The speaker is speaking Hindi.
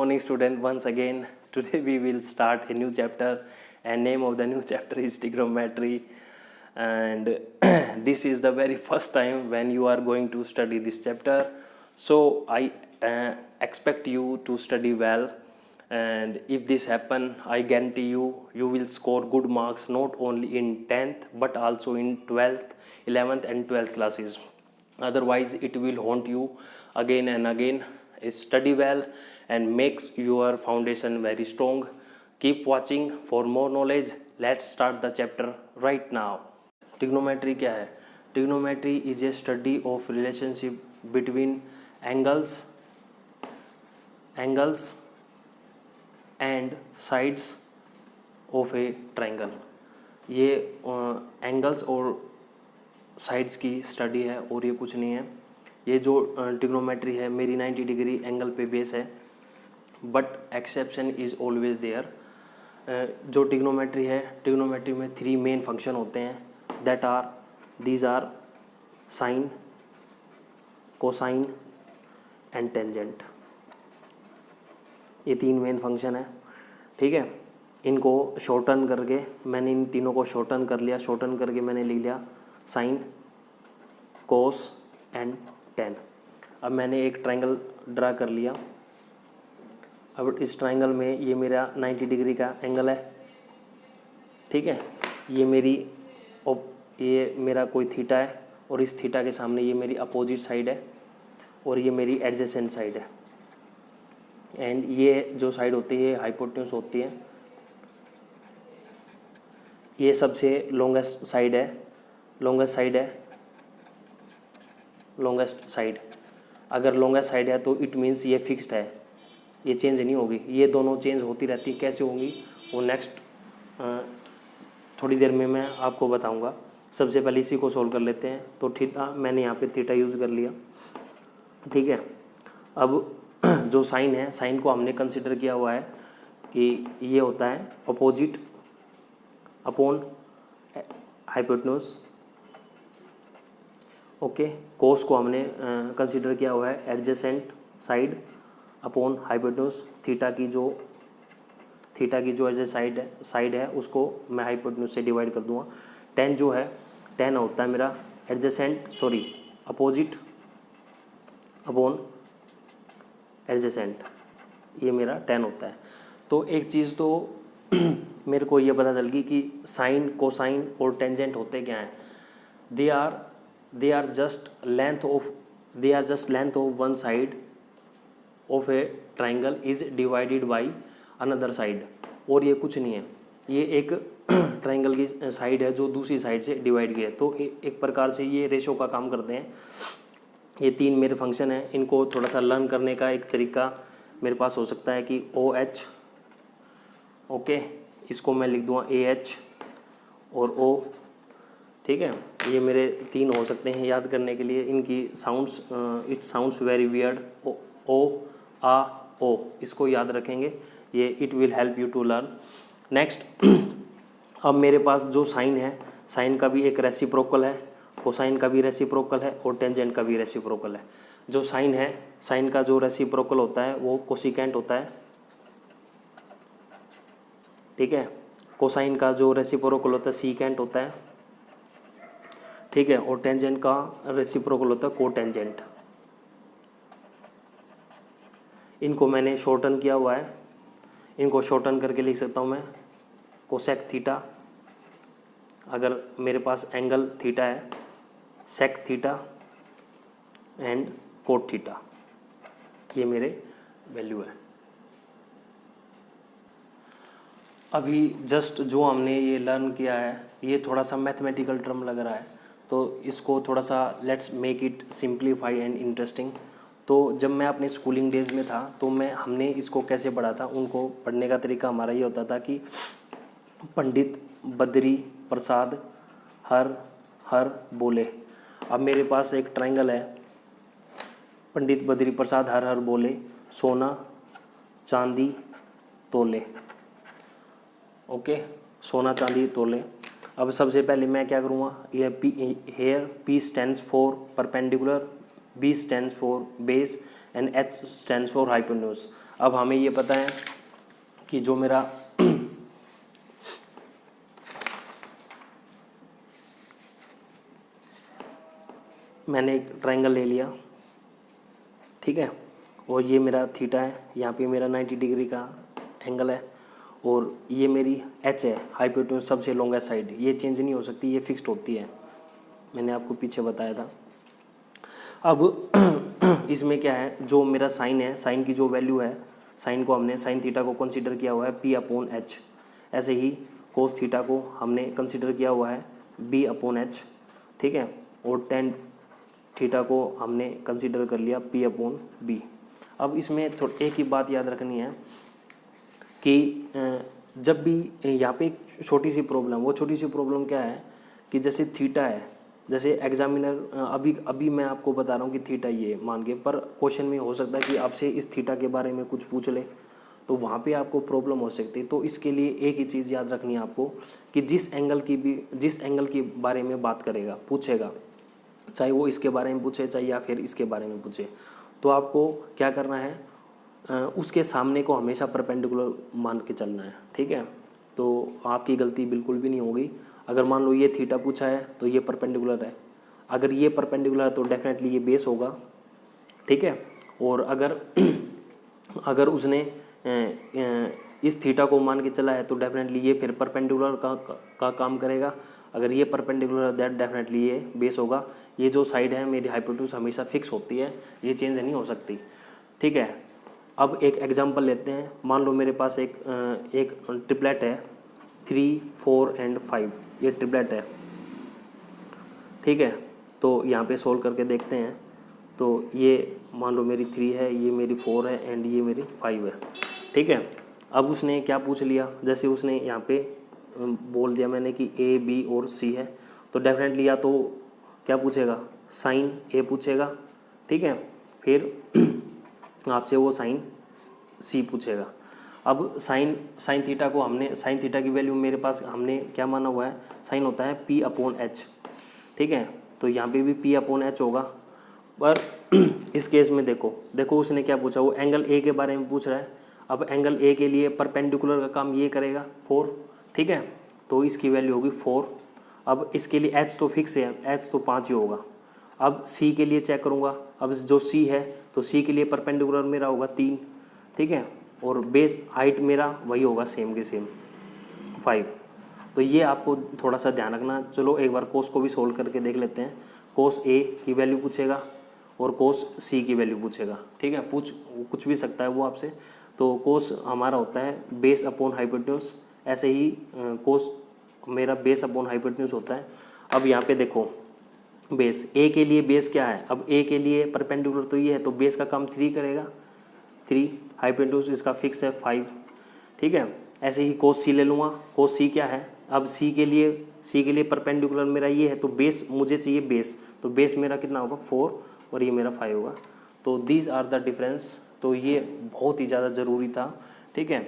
morning student, once again today we will start a new chapter and name of the new chapter is trigonometry, and this is the very first time when you are going to study this chapter, so I expect you to study well, and if this happen I guarantee you will score good marks not only in 10th but also in 12th, 11th and 12th classes. Otherwise it will haunt you again and again. Study well and makes your foundation very strong. Keep watching for more knowledge. Let's start the chapter right now. Trigonometry क्या है? Trigonometry is a study of relationship between angles and sides of a triangle. ये एंगल्स और साइड्स की स्टडी है और ये कुछ नहीं है. ये जो ट्रिग्नोमेट्री है मेरी 90 डिग्री एंगल पे बेस है, but exception is always there. जो ट्रिग्नोमेट्री है, ट्रिग्नोमेट्री में 3 मेन फंक्शन होते हैं, these are sine, cosine and tangent. ये 3 मेन फंक्शन है, ठीक है. इनको शॉर्टन करके मैंने इन तीनों को शॉर्टन कर लिया. शॉर्टन करके मैंने लिख लिया साइन, कोस एंड टेन. अब मैंने एक ट्रायंगल ड्रा कर लिया. अब इस ट्रायंगल में ये मेरा 90 डिग्री का एंगल है, ठीक है. ये मेरा कोई थीटा है और इस थीटा के सामने ये मेरी अपोजिट साइड है और ये मेरी एडजेसेंट साइड है. एंड ये जो साइड होती है हाइपोटेन्यूज होती है. ये सबसे लॉन्गेस्ट साइड अगर लॉन्गेस्ट साइड है तो इट मीन्स ये फिक्स्ड है, ये चेंज नहीं होगी. ये दोनों चेंज होती रहती, कैसे होंगी वो नेक्स्ट थोड़ी देर में मैं आपको बताऊंगा. सबसे पहले इसी को सोल्व कर लेते हैं. तो थीटा, मैंने यहाँ पे थीटा यूज़ कर लिया, ठीक है. अब जो साइन है, साइन को हमने कंसिडर किया हुआ है कि ये होता है अपोजिट अपॉन हाइपोटेन्यूज, ओके. कोस को हमने कंसिडर किया हुआ है adjacent side upon hypotenuse. Theta की जो एडजेसेंट साइड है उसको मैं हाइपोटेन्यूज से डिवाइड कर दूंगा. टेन जो है, टेन होता है मेरा अपोजिट अपॉन एडजेसेंट, ये मेरा 10 होता है. तो एक चीज़ तो मेरे को ये पता चल गई कि साइन, कोसाइन और टेंजेंट होते क्या हैं. they are just length of one side of a triangle is divided by another side. और ये कुछ नहीं है, ये एक ट्रायंगल की साइड है जो दूसरी साइड से डिवाइड की है. तो एक प्रकार से ये रेशो का काम करते हैं. ये 3 मेरे फंक्शन हैं. इनको थोड़ा सा लर्न करने का एक तरीका मेरे पास हो सकता है कि OH, ओके, इसको मैं लिख दूँगा AH और O, ठीक है. ये मेरे 3 हो सकते हैं याद करने के लिए. इनकी sounds, it sounds very weird. ओ आ ओ, इसको याद रखेंगे, ये it will help you to learn. Next, अब मेरे पास जो साइन है, साइन का भी एक रेसिप्रोकल है, कोसाइन का भी रेसिप्रोकल है और टेंजेंट का भी रेसिप्रोकल है. जो साइन है, साइन का जो रेसिप्रोकल होता है वो कोसिकेंट होता है, ठीक है. कोसाइन का जो रेसिप्रोकल होता है सीकेंट होता है, ठीक है. और टेंजेंट का रेसिप्रोकल होता है कोटेंजेंट. इनको मैंने शॉर्टन किया हुआ है. इनको शॉर्टन करके लिख सकता हूँ मैं कोसेक थीटा. अगर मेरे पास एंगल थीटा है, sec theta and cot theta, ये मेरे वैल्यू है. अभी जस्ट जो हमने ये लर्न किया है ये थोड़ा सा मैथमेटिकल टर्म लग रहा है, तो इसको थोड़ा सा let's make it simplify and interesting. तो जब मैं अपने स्कूलिंग डेज में था तो हमने इसको कैसे पढ़ा था, उनको पढ़ने का तरीका हमारा ये होता था कि पंडित बद्री प्रसाद हर बोले. अब मेरे पास एक ट्रायंगल है, पंडित बद्री प्रसाद हर बोले, सोना चांदी तोले, ओके, सोना चांदी तोले. अब सबसे पहले मैं क्या करूँगा, ये here P stands for perpendicular, B stands for base and H stands for hypotenuse. अब हमें ये पता है कि जो मेरा मैंने एक ट्रायंगल ले लिया, ठीक है, और ये मेरा थीटा है, यहाँ पे मेरा 90 डिग्री का एंगल है, और ये मेरी एच है, हाइपोटेन्यूज सबसे लॉन्गेस्ट साइड, ये चेंज नहीं हो सकती, ये फिक्स्ड होती है, मैंने आपको पीछे बताया था। अब इसमें क्या है, जो मेरा साइन है, साइन की जो वैल्यू है, साइन को हमने साइन थीटा को कंसीडर किया हुआ है P/H, ऐसे ही कोस थीटा को हमने कंसीडर किया हुआ है B/H, ठीक है, और टेन थीटा को हमने कंसीडर कर लिया P/B। अब इसमें एक ही बात याद रखनी है कि जब भी यहाँ पे एक छोटी सी प्रॉब्लम, वो छोटी सी प्रॉब्लम क्या है कि जैसे थीटा है, जैसे एग्जामिनर अभी मैं आपको बता रहा हूँ कि थीटा ये मान के, पर क्वेश्चन में हो सकता है कि आपसे इस थीटा के बारे में कुछ पूछ ले, तो वहाँ पे आपको प्रॉब्लम हो सकती है। तो इसके लिए एक ही चीज़ याद रखनी है आपको कि जिस एंगल के बारे में बात करेगा, पूछेगा, चाहे वो इसके बारे में पूछे, चाहे या फिर इसके बारे में पूछे, तो आपको क्या करना है, उसके सामने को हमेशा परपेंडिकुलर मान के चलना है, ठीक है। तो आपकी गलती बिल्कुल भी नहीं होगी। अगर मान लो ये थीटा पूछा है तो ये परपेंडिकुलर है, अगर ये परपेंडिकुलर है तो डेफिनेटली ये बेस होगा, ठीक है। और अगर उसने इस थीटा को मान के चला है तो डेफिनेटली ये फिर परपेंडिकुलर का काम करेगा। अगर ये परपेंडिकुलर दैट डेफिनेटली ये बेस होगा। ये जो साइड है मेरी हाइपोटेन्यूज हमेशा फिक्स होती है, ये चेंज नहीं हो सकती, ठीक है। अब एक एग्जांपल लेते हैं। मान लो मेरे पास एक ट्रिपलेट है 3, 4 एंड 5, ये ट्रिपलेट है, ठीक है। तो यहाँ पे सोल्व करके देखते हैं। तो ये मान लो मेरी 3 है, ये मेरी 4 है एंड ये मेरी 5 है, ठीक है। अब उसने क्या पूछ लिया, जैसे उसने यहाँ पे बोल दिया मैंने कि A, B और C है, तो डेफिनेटली या तो क्या पूछेगा, साइन A पूछेगा, ठीक है, फिर आपसे वो साइन C पूछेगा। अब साइन थीटा को हमने, साइन थीटा की वैल्यू मेरे पास हमने क्या माना हुआ है, साइन होता है P/H, ठीक है। तो यहाँ पे भी P/H होगा। पर इस केस में देखो उसने क्या पूछा, वो एंगल A के बारे में पूछ रहा है। अब एंगल A के लिए परपेंडिकुलर का काम ये करेगा 4, ठीक है, तो इसकी वैल्यू होगी 4। अब इसके लिए H तो फिक्स है, H तो 5 ही होगा। अब C के लिए चेक करूँगा, अब जो C है तो C के लिए परपेंडिकुलर मेरा होगा 3, ठीक है, और बेस हाइट मेरा वही होगा सेम के सेम 5। तो ये आपको थोड़ा सा ध्यान रखना। चलो एक बार कोस को भी सोल्व करके देख लेते हैं। कोस A की वैल्यू पूछेगा और कोस C की वैल्यू पूछेगा, ठीक है, कुछ भी सकता है वो आपसे। तो कोस हमारा होता है बेस अपॉन हाइपोटेन्यूज, ऐसे ही कोस मेरा बेस अपॉन हाइपोटेन्यूज होता है। अब यहाँ पे देखो बेस A के लिए बेस क्या है, अब A के लिए परपेंडिकुलर तो ये है, तो बेस का काम 3 करेगा, 3, हाइपोटेन्यूज इसका फिक्स है 5, ठीक है। ऐसे ही कोस C ले लूँगा, कोस C क्या है, अब C के लिए परपेंडिकुलर मेरा ये है, तो बेस मुझे चाहिए बेस, तो बेस मेरा कितना होगा 4 और ये मेरा 5 होगा। तो दीज आर द डिफरेंस। तो ये बहुत ही ज़्यादा ज़रूरी था, ठीक है।